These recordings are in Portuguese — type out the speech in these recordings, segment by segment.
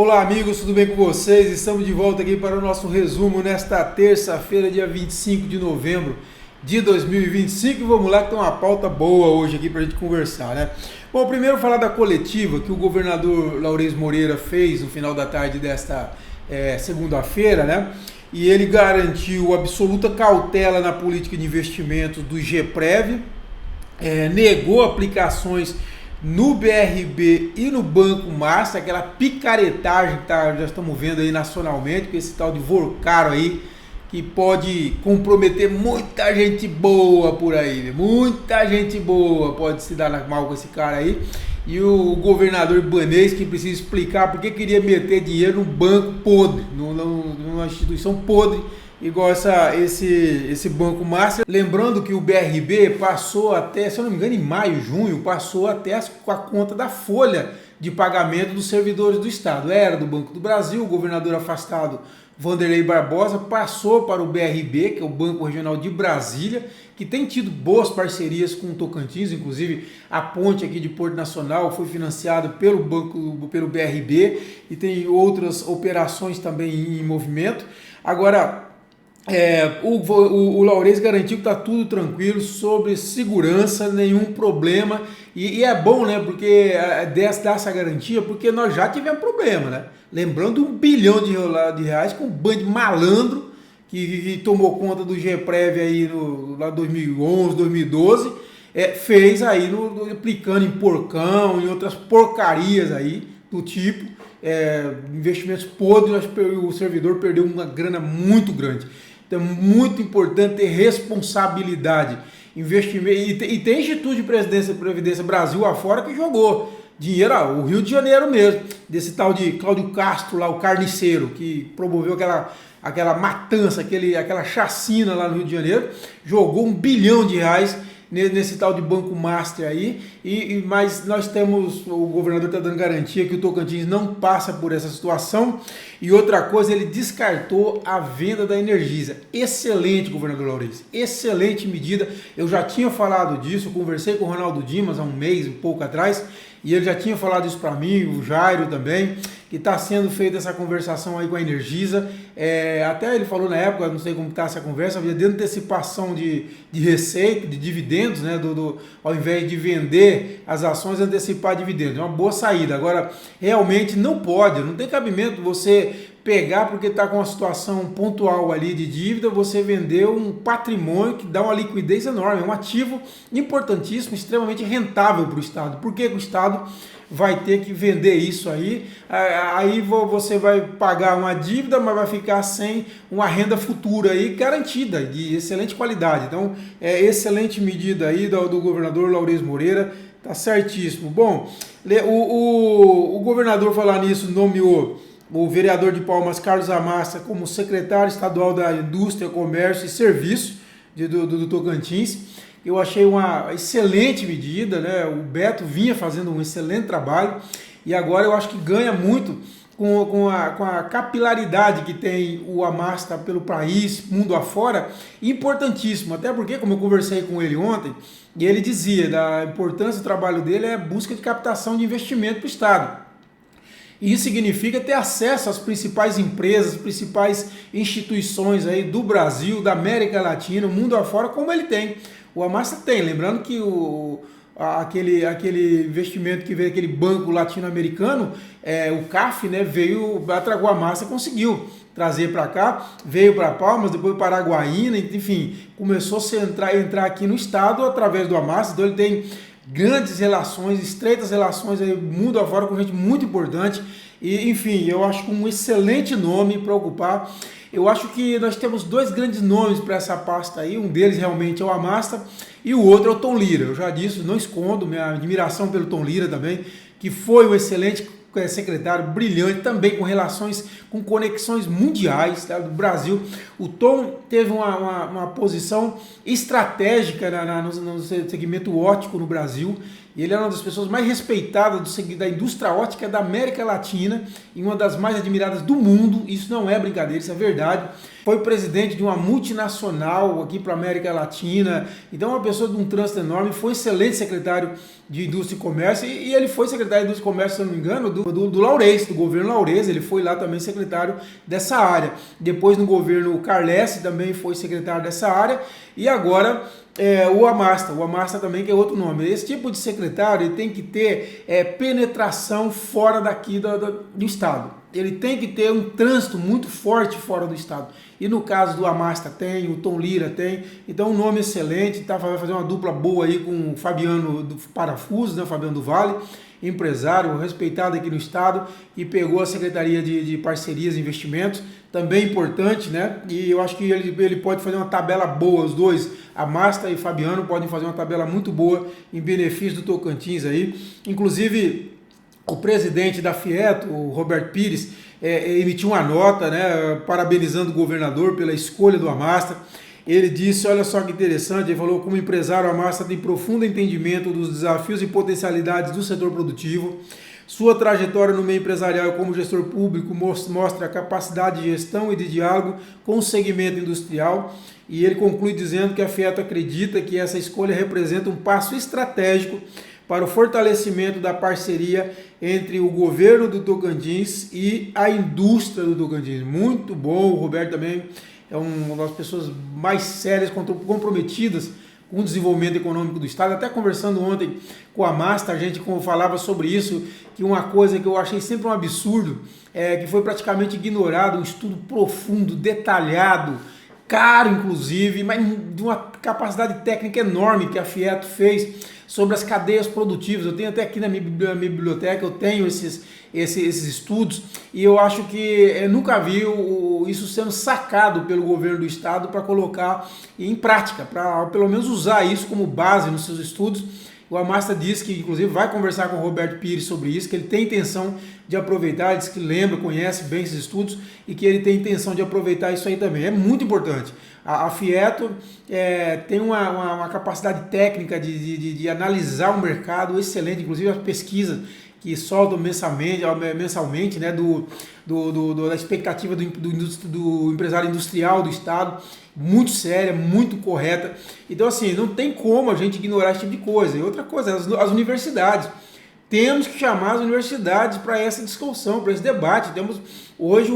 Olá amigos, tudo bem com vocês? Estamos de volta aqui para o nosso resumo nesta terça-feira, dia 25 de novembro de 2025 e vamos lá que tem uma pauta boa hoje aqui para a gente conversar, né? Bom, primeiro falar da coletiva que o governador Laurez Moreira fez no final da tarde desta segunda-feira, né? E ele garantiu absoluta cautela na política de investimentos do GPREV, negou aplicações no BRB e no Banco Master, aquela picaretagem que já estamos vendo aí nacionalmente, com esse tal de Vorcaro aí, que pode comprometer muita gente boa por aí, né? Muita gente boa pode se dar mal com esse cara aí. E o governador Ibanez que precisa explicar porque queria meter dinheiro num banco podre, numa instituição podre, igual esse Banco Master. Lembrando que o BRB passou até, se eu não me engano, em maio, junho, passou até a conta da folha de pagamento dos servidores do Estado. Era do Banco do Brasil, o governador afastado Vanderlei Barbosa passou para o BRB, que é o Banco Regional de Brasília, que tem tido boas parcerias com o Tocantins, inclusive a ponte aqui de Porto Nacional foi financiada pelo BRB e tem outras operações também em movimento. Agora, o Laurez garantiu que está tudo tranquilo, sobre segurança, nenhum problema, e é bom, né, porque dá essa garantia, porque nós já tivemos problema, né, lembrando R$1 bilhão de reais com um bando de malandro que tomou conta do GPREV aí lá 2011, 2012, fez aí aplicando em porcão e outras porcarias aí do tipo, investimentos podres, o servidor perdeu uma grana muito grande. Então é muito importante ter responsabilidade, investimento, e tem Instituto de Previdência Brasil afora que jogou dinheiro, o Rio de Janeiro mesmo, desse tal de Cláudio Castro lá, o carniceiro, que promoveu aquela matança, aquela chacina lá no Rio de Janeiro, jogou R$1 bilhão nesse tal de Banco Master aí, mas nós temos, o governador está dando garantia que o Tocantins não passa por essa situação. E outra coisa, ele descartou a venda da Energisa. Excelente, governador Laurez, excelente medida. Eu já tinha falado disso, eu conversei com o Ronaldo Dimas há um mês, um pouco atrás, e ele já tinha falado isso para mim, o Jairo também, que está sendo feita essa conversação aí com a Energisa. Até ele falou na época, não sei como está essa conversa, de antecipação de receita, de dividendos, né, ao invés de vender as ações, antecipar dividendos. É uma boa saída. Agora, realmente não tem cabimento você pegar porque está com uma situação pontual ali de dívida, você vendeu um patrimônio que dá uma liquidez enorme, é um ativo importantíssimo, extremamente rentável para o Estado. Por que o Estado vai ter que vender isso aí? Aí você vai pagar uma dívida, mas vai ficar sem uma renda futura aí garantida, de excelente qualidade. Então, excelente medida aí do governador Laurez Moreira, tá certíssimo. Bom, o governador, falar nisso, nomeou o vereador de Palmas, Carlos Amassa, como secretário estadual da Indústria, Comércio e Serviço do Tocantins. Eu achei uma excelente medida, né? O Beto vinha fazendo um excelente trabalho e agora eu acho que ganha muito com a capilaridade que tem o Amasta pelo país, mundo afora, importantíssimo, até porque, como eu conversei com ele ontem, e ele dizia da importância do trabalho dele é a busca de captação de investimento para o Estado. E isso significa ter acesso às principais empresas, principais instituições aí do Brasil, da América Latina, mundo afora, como ele tem. O Amasta tem, lembrando que aquele investimento que veio, aquele banco latino-americano, o CAF, né, o Amasta conseguiu trazer para cá, veio para Palmas, depois para Araguaína, enfim, começou a entrar aqui no estado através do Amasta. Então ele tem grandes relações, estreitas relações aí, mundo afora, com gente muito importante. E, enfim, eu acho que um excelente nome para ocupar. Eu acho que nós temos dois grandes nomes para essa pasta aí, um deles realmente é o Amasta e o outro é o Tom Lira. Eu já disse, não escondo minha admiração pelo Tom Lira também, que foi um excelente secretário, brilhante, também com conexões mundiais, tá, do Brasil. O Tom teve uma posição estratégica no segmento óptico no Brasil, e ele era uma das pessoas mais respeitadas da indústria ótica da América Latina e uma das mais admiradas do mundo. Isso não é brincadeira, isso é verdade. Foi presidente de uma multinacional aqui para a América Latina, então uma pessoa de um trânsito enorme, foi excelente secretário de Indústria e Comércio, e ele foi secretário de Indústria e Comércio, se eu não me engano, do Laurez, do governo Laurez. Ele foi lá também secretário dessa área. Depois no governo Carles também foi secretário dessa área, e agora o Amasta também, que é outro nome. Esse tipo de secretário ele tem que ter penetração fora daqui do Estado. Ele tem que ter um trânsito muito forte fora do Estado. E no caso do Amasta tem, o Tom Lira tem. Então um nome excelente, vai fazer uma dupla boa aí com o Fabiano do Parafuso, né, Fabiano do Vale, empresário respeitado aqui no Estado, e pegou a Secretaria de Parcerias e Investimentos, também importante, né? E eu acho que ele pode fazer uma tabela boa, os dois, Amasta e Fabiano, podem fazer uma tabela muito boa em benefício do Tocantins aí. Inclusive, o presidente da Fieto, o Roberto Pires, emitiu uma nota, né, parabenizando o governador pela escolha do Amasta. Ele disse, olha só que interessante, ele falou: como empresário, o Amasta tem profundo entendimento dos desafios e potencialidades do setor produtivo. Sua trajetória no meio empresarial como gestor público mostra a capacidade de gestão e de diálogo com o segmento industrial. E ele conclui dizendo que a Fieto acredita que essa escolha representa um passo estratégico para o fortalecimento da parceria entre o governo do Tocantins e a indústria do Tocantins. Muito bom. O Roberto também é uma das pessoas mais sérias, comprometidas com o desenvolvimento econômico do Estado. Até conversando ontem com a Masta, a gente falava sobre isso, que uma coisa que eu achei sempre um absurdo, que foi praticamente ignorado, um estudo profundo, detalhado, caro inclusive, mas de uma capacidade técnica enorme que a Fieto fez sobre as cadeias produtivas. Eu tenho até aqui na minha biblioteca, eu tenho esses estudos, e eu acho que eu nunca vi isso sendo sacado pelo governo do Estado para colocar em prática, para pelo menos usar isso como base nos seus estudos. O Amasta disse que, inclusive, vai conversar com o Roberto Pires sobre isso, que ele tem intenção de aproveitar, ele diz que lembra, conhece bem esses estudos e que ele tem intenção de aproveitar isso aí também. É muito importante. A Fieto tem uma capacidade técnica de analisar o mercado excelente, inclusive as pesquisas que soltam mensalmente, né, da expectativa do empresário industrial do Estado, muito séria, muito correta. Então, assim, não tem como a gente ignorar esse tipo de coisa. E outra coisa, as universidades. Temos que chamar as universidades para essa discussão, para esse debate. Temos hoje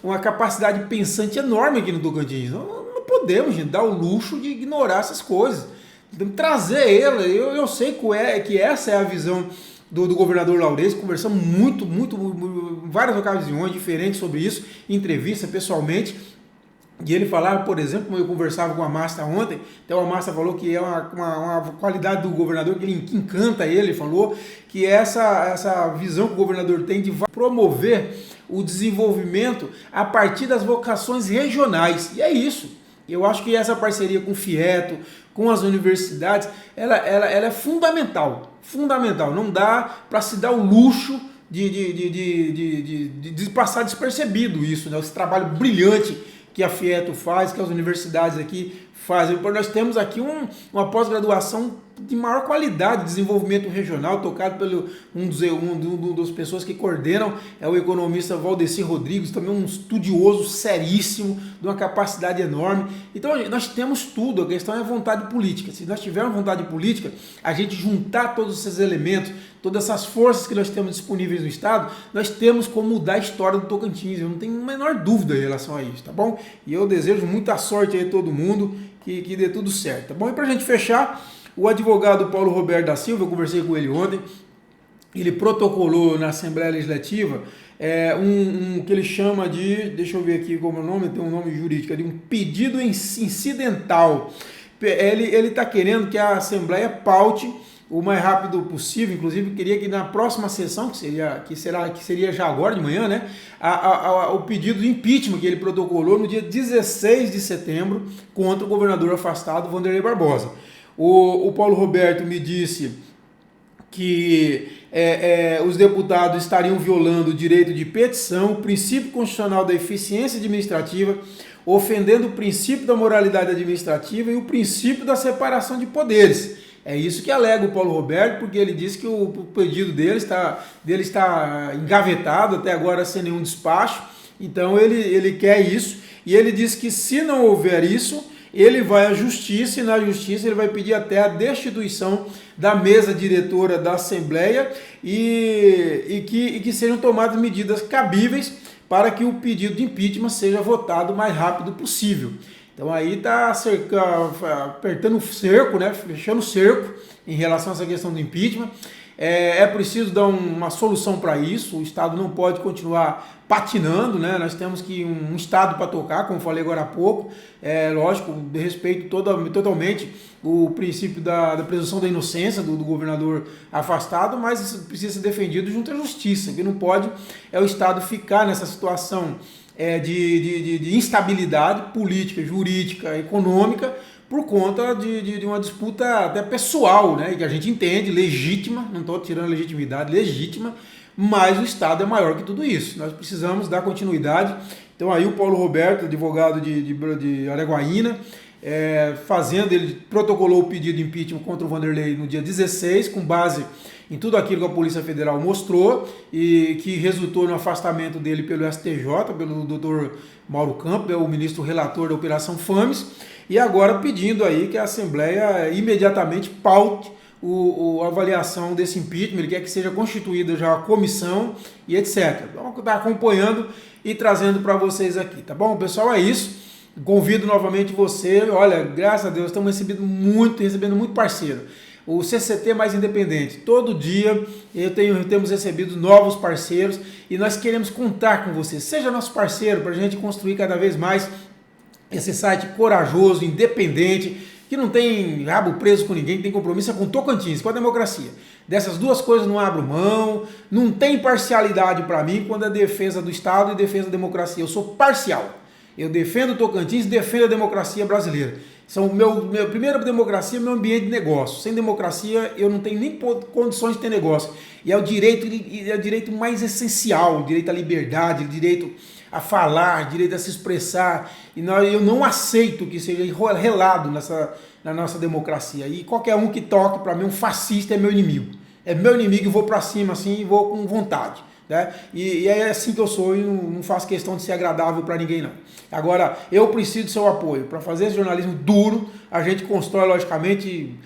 uma capacidade pensante enorme aqui no Tocantins. Não podemos, gente, dar o luxo de ignorar essas coisas. Temos que trazer ela. Eu sei que essa é a visão do governador Laurez. Conversamos muito, em várias ocasiões diferentes sobre isso, em entrevista, pessoalmente. E ele falava, por exemplo, como eu conversava com a Amasta ontem, até o Amasta falou que é uma qualidade do governador que encanta ele, falou que essa visão que o governador tem de promover o desenvolvimento a partir das vocações regionais. E é isso. Eu acho que essa parceria com o Fieto, com as universidades, ela é fundamental. Fundamental. Não dá para se dar o luxo de passar despercebido isso, né? Esse trabalho brilhante que a Fieto faz, que as universidades aqui fazem. Nós temos aqui uma pós-graduação de maior qualidade, desenvolvimento regional, tocado pelo uma das pessoas que coordenam, é o economista Valdeci Rodrigues, também um estudioso seríssimo, de uma capacidade enorme. Então nós temos tudo, a questão é vontade política. Se nós tivermos vontade política, a gente juntar todos esses elementos, todas essas forças que nós temos disponíveis no Estado, nós temos como mudar a história do Tocantins. Eu não tenho a menor dúvida em relação a isso, tá bom? E eu desejo muita sorte aí a todo mundo, que dê tudo certo, tá bom? E pra gente fechar, o advogado Paulo Roberto da Silva, eu conversei com ele ontem, ele protocolou na Assembleia Legislativa que ele chama de, deixa eu ver aqui como é o nome, tem um nome jurídico, de um pedido incidental. Ele está querendo que a Assembleia paute o mais rápido possível, inclusive queria que na próxima sessão, que seria já agora de manhã, né, o pedido de impeachment que ele protocolou no dia 16 de setembro contra o governador afastado Wanderlei Barbosa. O Paulo Roberto me disse que os deputados estariam violando o direito de petição, o princípio constitucional da eficiência administrativa, ofendendo o princípio da moralidade administrativa e o princípio da separação de poderes. É isso que alega o Paulo Roberto, porque ele diz que o pedido dele está engavetado até agora sem nenhum despacho. Então ele quer isso, e ele diz que se não houver isso, ele vai à justiça, e na justiça ele vai pedir até a destituição da mesa diretora da Assembleia e que sejam tomadas medidas cabíveis para que o pedido de impeachment seja votado o mais rápido possível. Então aí está apertando o cerco, né, fechando o cerco em relação a essa questão do impeachment. É preciso dar uma solução para isso. O Estado não pode continuar patinando, né? Nós temos que um Estado para tocar, como falei agora há pouco. Lógico, de respeito totalmente o princípio da presunção da inocência do governador afastado, mas isso precisa ser defendido junto à justiça. O que não pode é o Estado ficar nessa situação de instabilidade política, jurídica, econômica, por conta de uma disputa até pessoal, né, que a gente entende, legítima, não estou tirando a legitimidade, legítima, mas o Estado é maior que tudo isso. Nós precisamos dar continuidade. Então aí o Paulo Roberto, advogado de Araguaína, ele protocolou o pedido de impeachment contra o Vanderlei no dia 16, com base em tudo aquilo que a Polícia Federal mostrou e que resultou no afastamento dele pelo STJ, pelo Dr. Mauro Campos, o ministro relator da Operação Fames, e agora pedindo aí que a Assembleia imediatamente paute a avaliação desse impeachment. Ele quer que seja constituída já a comissão e etc. Então, está acompanhando e trazendo para vocês aqui, tá bom? Pessoal, é isso. Convido novamente você. Olha, graças a Deus, estamos recebendo muito parceiro. O CCT Mais Independente, todo dia temos recebido novos parceiros e nós queremos contar com você. Seja nosso parceiro para a gente construir cada vez mais esse site corajoso, independente, que não tem rabo preso com ninguém, que tem compromisso com Tocantins, com a democracia. Dessas duas coisas não abro mão, não tem parcialidade para mim quando é defesa do Estado e defesa da democracia. Eu sou parcial. Eu defendo o Tocantins e defendo a democracia brasileira. Minha primeira democracia é meu ambiente de negócio. Sem democracia eu não tenho nem condições de ter negócio. E é o direito mais essencial, o direito à liberdade, o direito a falar, o direito a se expressar. E eu não aceito que seja relado na nossa democracia. E qualquer um que toque, para mim, um fascista é meu inimigo. É meu inimigo e vou para cima assim e vou com vontade. Né? E é assim que eu sou e não faço questão de ser agradável para ninguém não. Agora, eu preciso do seu apoio. Para fazer esse jornalismo duro, a gente constrói, logicamente,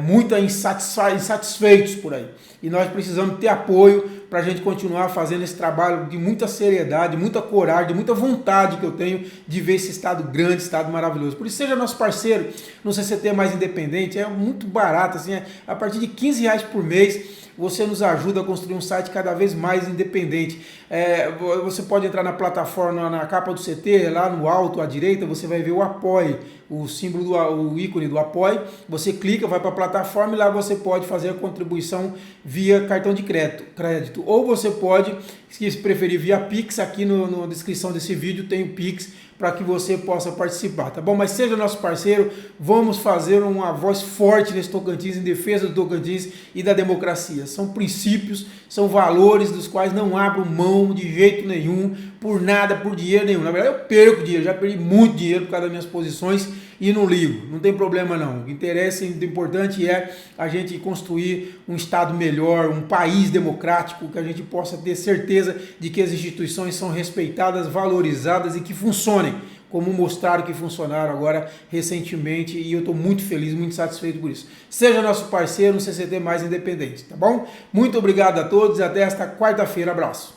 muita insatisfeitos por aí. E nós precisamos ter apoio para a gente continuar fazendo esse trabalho de muita seriedade, muita coragem, de muita vontade que eu tenho de ver esse Estado grande, Estado maravilhoso. Por isso, seja nosso parceiro no CCT Mais Independente. É muito barato, assim, a partir de R$15 por mês. Você nos ajuda a construir um site cada vez mais independente. Você pode entrar na plataforma, na capa do CT, lá no alto à direita, você vai ver o Apoie, o símbolo, o ícone do Apoie. Você clica, vai para a plataforma e lá você pode fazer a contribuição via cartão de crédito. Ou você pode, se preferir, via Pix. Aqui na descrição desse vídeo tem o Pix para que você possa participar, tá bom? Mas seja nosso parceiro, vamos fazer uma voz forte nesse Tocantins, em defesa do Tocantins e da democracia. São princípios, são valores dos quais não abro mão de jeito nenhum, por nada, por dinheiro nenhum. Na verdade, eu perco dinheiro, já perdi muito dinheiro por causa das minhas posições e não ligo, não tem problema não. O que interessa, o importante é a gente construir um Estado melhor, um país democrático, que a gente possa ter certeza de que as instituições são respeitadas, valorizadas e que funcionem, como mostraram que funcionaram agora recentemente, e eu estou muito feliz, muito satisfeito por isso. Seja nosso parceiro no CCT Mais Independente, tá bom? Muito obrigado a todos e até esta quarta-feira. Abraço.